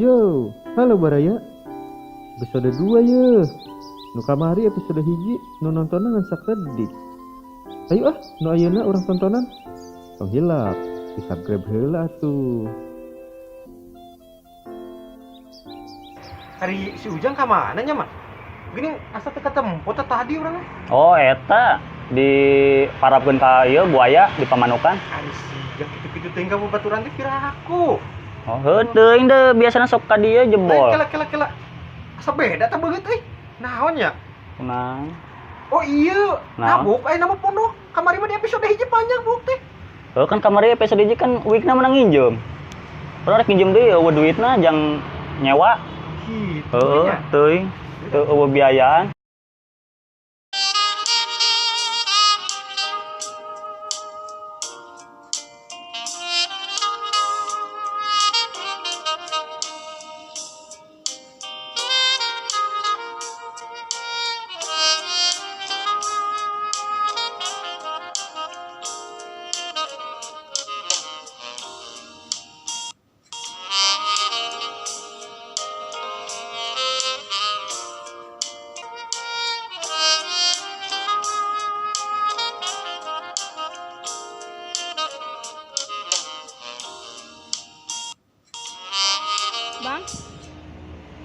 Yo, halo Baraya. Episode 2 ye. Nu kamari episode 1 nu nontonan ngan sakedik. Ayo nu ayeuna urang tontonan. Tong hilap, di-subscribe heula atuh. Hari si Ujang ka mana nya mah? Gini asa teh ketemu tadi urang. Oh eta di parapkeun ka ieu buaya di Pamanukan. Ari si Ujang kitu-kitu teh engga babaturan teh piraku. Oh heuh teuing biasana sok ka dieu jebol. Kela. Asa beda teh beungeut euy. Naon nya? Nah. Oh iya, nabuk aya nama pondok. Kamari mah di episode hiji panjang buk teh. Heuh kan kamari episode hiji kan weekna menang nginjem. Pernah rek nginjem deui eueuh duitna jang nyewa. Gitu. Heuh teuing teu eueuh biayaan.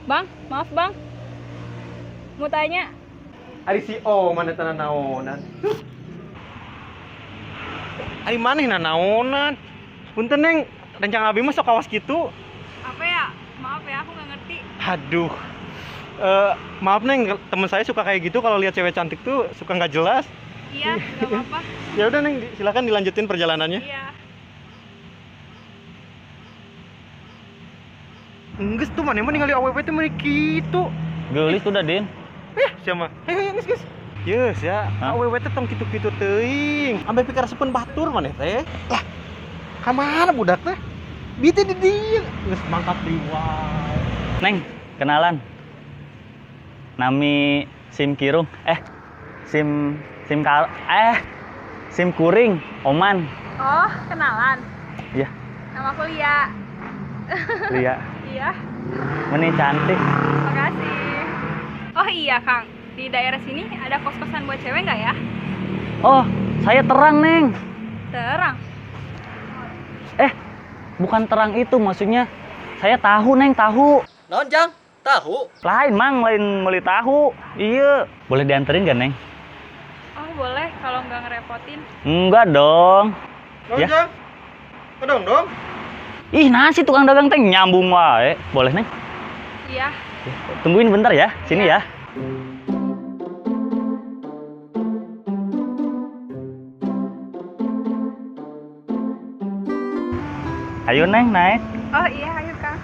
Bang, maaf bang. Mau tanya. Ari si O mana teh naonan? Ari maneh naonan? Punten Neng, rencang abi mah sok awas kitu. Apa ya? Maaf ya, aku nggak ngerti. Aduh. Maaf Neng, teman saya suka kayak gitu kalau lihat cewek cantik tuh suka nggak jelas. Iya, nggak apa-apa. Ya udah Neng, silakan dilanjutin perjalanannya. Iya. Enggeus tuh mana emang ningali awewe teh meureun kitu. Geulis tuh Din. Siapa? Heh, geus. Yeus ya, awewe teh tong kitu-kitu teuing. Ambe pikareseupeun batur maneh teh. Lah, ka mana budak teh? Biti di dieu. Geus mangkat deui wae. Neng, kenalan. Nami Sim Kirung. Sim Kuring, Oman. Oh, kenalan. Iya. Nama aku Lia. Lia. Iya. Meni cantik. Makasih. Oh iya Kang, di daerah sini ada kos-kosan buat cewek nggak ya? Oh, saya Terang, Neng. Terang. Bukan Terang itu, maksudnya saya tahu, Neng, tahu. Naon Jang? Tahu? Lain, Mang, lain beli tahu. Iya. Boleh dianterin gak, Neng? Oh boleh, kalau nggak ngerepotin. Enggak dong. Ya. Jang. Dong. Ih, nasi tukang dagang teh nyambung wae. Boleh, Neng? Iya. Tungguin bentar ya, sini ya. Ayo, Neng, naik. Oh iya, ayo Kang.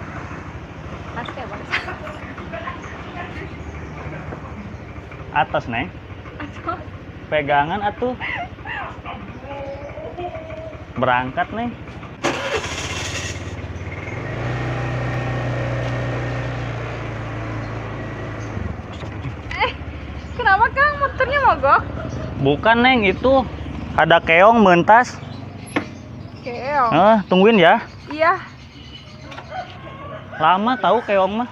Pasti ya boleh. Atas, Neng. Aduh. Pegangan atuh. Berangkat, Neng. Kenapa Kang? Motornya mogok? Bukan, Neng, itu ada keong mentas. Keong. Tungguin ya. Iya. Lama tahu keong mah.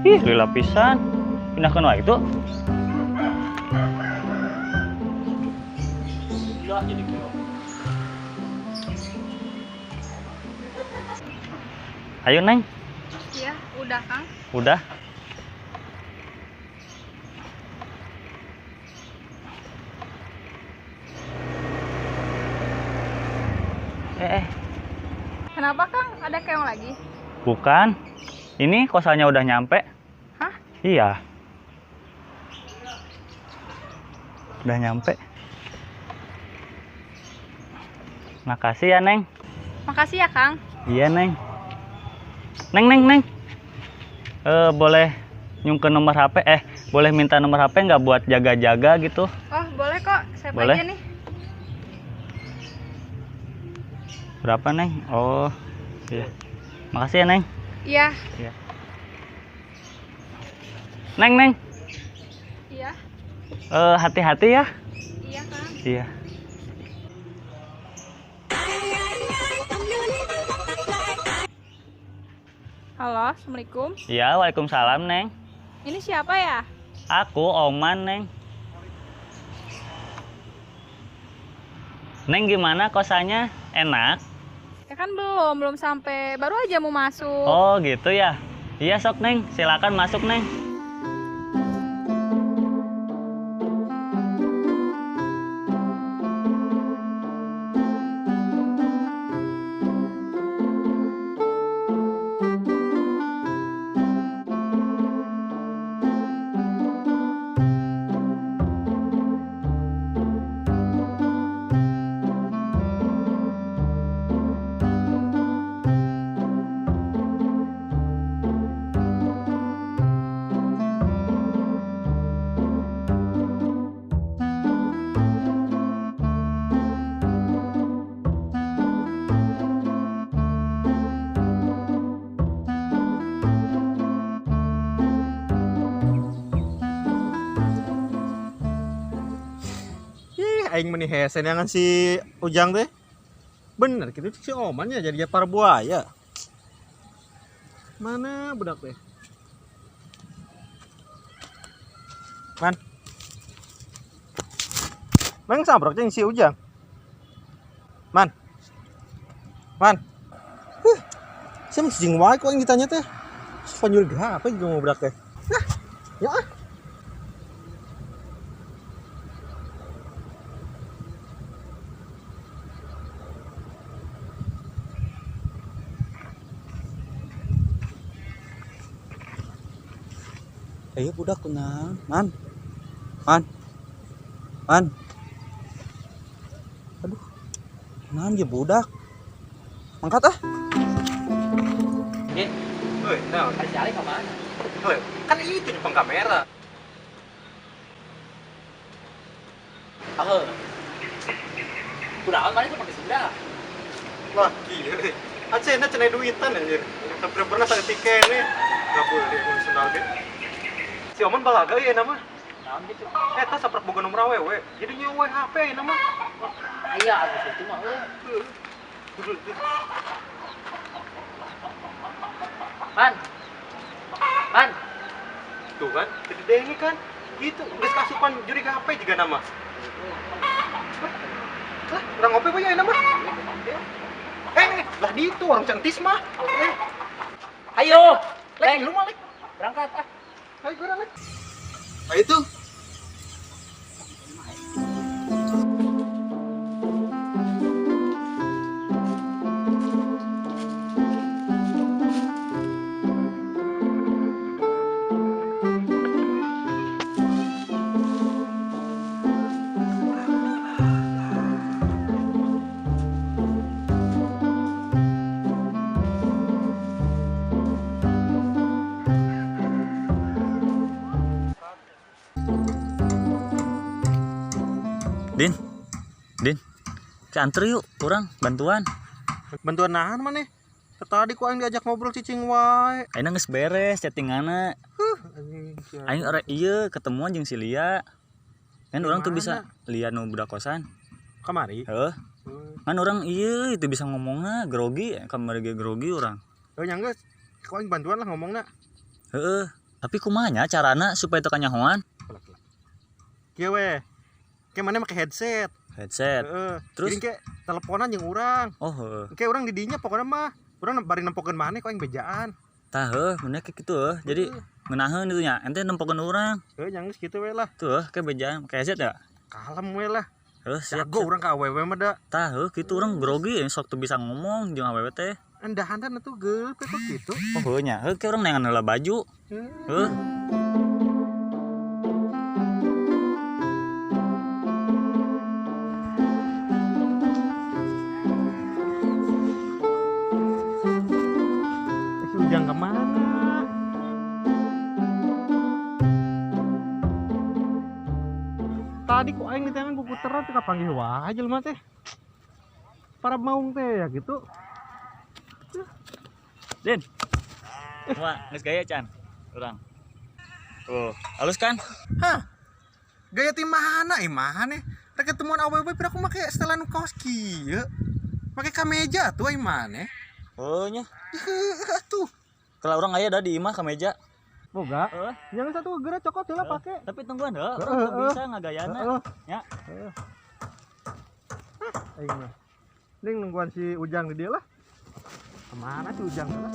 Ih, lila pisan. Pindahkan wae itu. Gila jadi keong. Ayo, Neng. Iya, udah Kang. Udah. Kenapa Kang? Ada keong lagi? Bukan. Ini kosannya udah nyampe. Hah? Iya. Udah nyampe. Makasih ya, Neng. Makasih ya Kang. Iya, Neng. Neng. Boleh nyungkeun nomor HP? Boleh minta nomor HP nggak buat jaga-jaga gitu? Oh boleh kok, saya Boleh? aja nih. Berapa, Neng? Oh, iya. Makasih ya, Neng. Iya. Neng. Iya. Hati-hati ya. Iya, Kang. Iya. Halo, Assalamualaikum. Iya, waalaikumsalam, Neng. Ini siapa ya? Aku Oman, Neng. Neng gimana kosannya? Enak? Ya kan belum sampai, baru aja mau masuk. Oh, gitu ya. Iya, sok, Neng. Silakan masuk, Neng. Aing meni hesen yang si Ujang teh. Bener gitu si Oman ya jadi para buaya. Mana budak teh? Man. Mang sabrok jeung si Ujang. Man. Saya masih jeng wae kok yang ditanya teh. Spanyol apa juga mau budak teh? Nah, ya ah. Ayo budak kunang, man. Aduh, nan ya budak. Angkat ah. Woi, nah, Cari kemana? kan itu di kamera. Aku. Kunaon mana itu pakai senda? Wah, gila deh. Acena cenah duitan anjir. Sampai pernah saya tiket nih. Enggak boleh ngurus sendal ge. Si Oman balaga ya nama. Naon gitu? Eta saprak boga nomor awewe. Jadi nyewa HP ya nama. Aya abis itu mah Man. Tuh kan, jadi dengi kan. Gitu, geus kasupan juri ke HP juga nama. Lah, urang ngopi we ya nama. Lah di itu orang cantis mah. Ayo, Lek, lu malik. berangkat ah. Ayo gua Lek. Ayo tuh. Din. Anter yuk, kurang bantuan. Bantuan nahan maneh? Tadi ku aing diajak ngobrol cicing wae. Aina geus beres chattingana. Aing ieu ketemuan jeung si Lia. Kan orang tuh bisa lihat nu budak kosan. Kamari. Heuh. Kan orang ieu itu bisa ngomongna grogi, kamari ge grogi urang. Heuh nya geus. Ku aing bantuan lah ngomongna. Heeh. Tapi kumaha nya carana supaya teu kanyahoan? Kieu we. Ke mana make headset. Headset. Terus jadi ke teleponan jeung urang. oh heuh. Ke urang di dinya pokona mah. Urang bari nempokeun maneh ku aing bejaan. Tah heuh, bener kayak gitu heuh. Jadi ngeunaheun itu nya, ente nempokeun urang. Heuh nya geus kitu we lah. Tuh, kayak bejaan, kayak headset ya. Kalem we lah. Heuh, siap. Jago urang ka awewe mah da. Tah heuh, kitu urang grogi sok teu bisa ngomong jeung awewe teh. Endahan atuh geupe kok kitu. Oh heuh nya, heuh kayak urang neangan heula baju. Heuh. Si Ujang kemana? Tadi ku aing di tangan ku puteran teh kapanggih wae jelema teh. para maung teh ya gitu. Din. Wah, geus gaya Chan. Urang. Oh, halus kan? Hah? Gaya ti mana mana? Rek ketemuan awewe pira aku make setelan kaos kieu. Make kameja tuh mana? Oh nya. Tuh. Kalau orang aya da di imah ka meja. Boga. Jangan satu geura cokot heula pake. Tapi tungguan heuh, urang teu bisa ngagayana. Ya. Aing mah. Ning nungguan si Ujang di dia lah. Kemana si Ujang lah?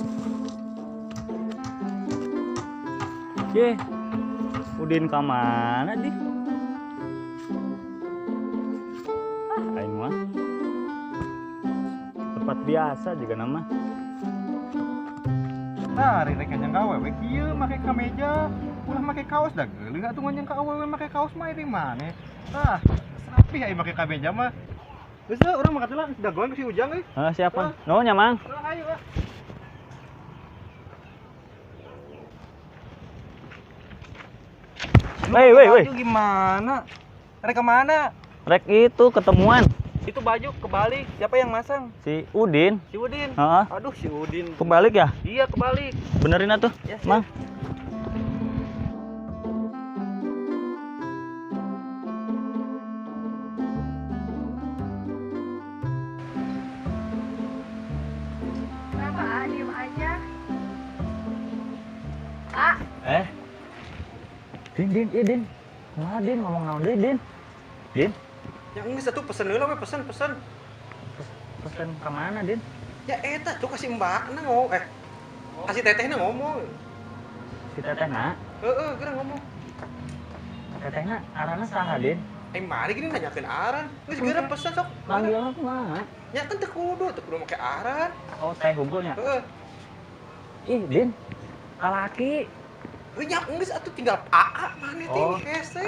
Ye. Udin ka mana di? Aing mah. Tempat biasa juga nama. Nah, rek nyang awewe kieu make kameja, ulah make kaos dah geuleuh atuh nyang ka awewe make kaos mah iri mane. Tah, rapi ai make kameja mah. Geus urang mah katelah dagoan ke si Ujang euy. Siapa? No nya Mang. Ayo ah. Woi. Gimana? Rek kemana? Rek itu ketemuan Itu baju kebalik. Siapa yang masang? si Udin. Si Udin. Heeh. Aduh, si Udin. Kebalik ya? Iya, kebalik. Benerin atuh. Ya, siap. Mang. Kenapa diem aja? Ah, Din. Wah, Din ngomong naon deui, Din? Din, Yang ini satu pesen heula we pesen. pesen ke mana, Din? Ya eta tuh kasih mbakna ngomong kasih tetehna ngomong. Si Tetehna. Heeh, geura ngomong. Tetehna arana saha, Din? Mari gini nanyakeun aran. Geus geura pesen sok. Manggilna kumaha? Ya kan teu kudu make aran. Oh, teh hunkulnya. Heeh. Ih, Din. Kalaki. Ya geus atuh tinggal AA maneh teh Oh. hese.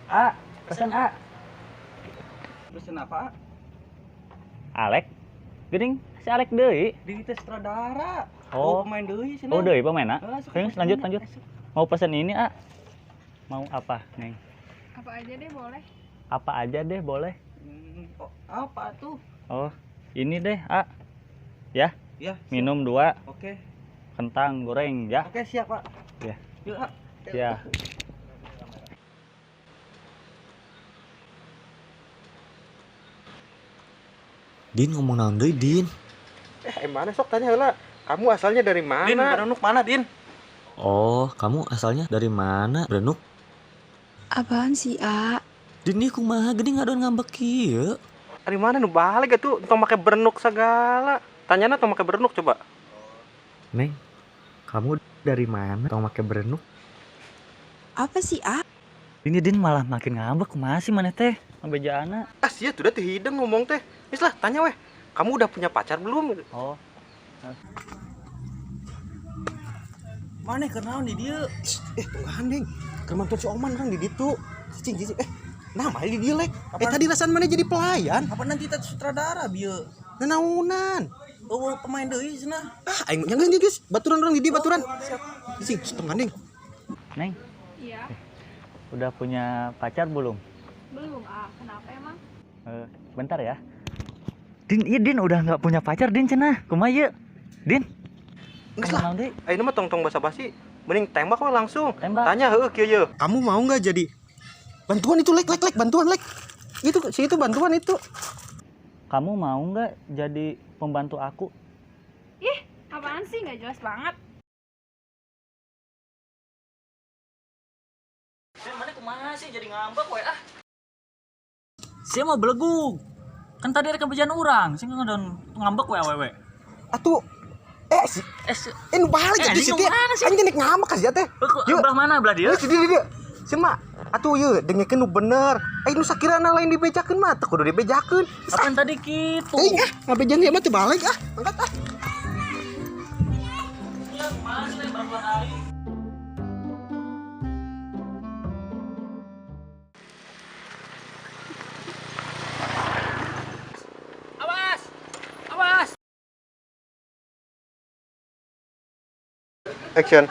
A, pesen A. Pesen apa? Alek. Geuning si Alek deui. Di tes sutradara. Oh. Pemain deui cenah. Oh, deui pemainna. Sok Geus pesen lanjut. Mau pesen ini, A. Mau apa, Neng? apa aja deh boleh. Apa aja deh, boleh. Oh, apa tuh? Oh, ini deh, A. Ya, Ya, minum 2 oke. kentang goreng, ya. Oke, siap, Pak. Ya. Yuk, Pak. Ya. Din ngomong naon deui, Din? Mana sok tanya heula. Kamu asalnya dari mana? Din, Berenuk mana, Din? Oh, kamu asalnya dari mana, Brenuk? Apaan sih, A? Din ieu kumaha geuning ngadon ngambek kieu? Dari mana nu balik atuh tong make berenuk segala. Tanyana tong make berenuk coba. Neng, kamu dari mana tong make berenuk? Apa sih, A? Ini Din malah makin ngambek kumaha sih maneh teh? Ngabejaana. Sia tuh udah teh hideng ngomong teh. Wis lah tanya weh. Kamu udah punya pacar belum? Oh, Mana kenaon di dieu? Tunggahan ding. Keur mantun si Oman orang di ditu. Cicing. Nama di dieu lek. Tadi rasaan mana jadi pelayan? Apa nanti tes sutradara bieu? Nenaunan. Oh, pemain deui cenah. Aing yang guys. Baturan orang di dieu baturan. Cicing, tunggahan ding. Neng, Iya, udah punya pacar belum? belum. Ah, kenapa emang? Bentar ya. Din, iya Din udah nggak punya pacar Din cenah. Kumaha ieu? Din. Geus lah. Naon deui? Ayeuna mah tong basa-basi. Mending tembak we langsung. Tembak. Tanya heueuh kieu ye. Kamu mau enggak jadi bantuan itu lek bantuan lek. Itu si itu bantuan itu. Kamu mau nggak jadi pembantu aku? Ih, apaan sih? Nggak jelas banget. Din, mana kumaha sih jadi ngambek we ah? Sia mah belegung. Kan tadi ada kebejan urang, sing ngadon ngambek we awewe. Atuh si nu balik atuh si teh. Aing nek ngamak ka sia teh. Belah mana belah dia? Di dieu. Sia atuh ieu dengekeun nu bener. Nu sakirana lain dibejakeun mah teu kudu dibejakeun. Apaan tadi kitu? Ngabejan ieu mah teu balik angkat ah. Ya, kumaha sih perempuan aing? Action.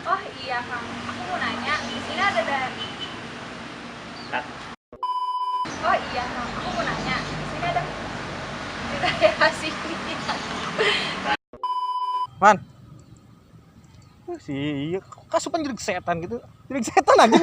Oh iya, Kang. Aku mau nanya, di sini ada dari. Oh iya, Kang. Aku mau nanya, di sini ada Kasih. Si iya kasupan jadi setan gitu. Jadi setan aja.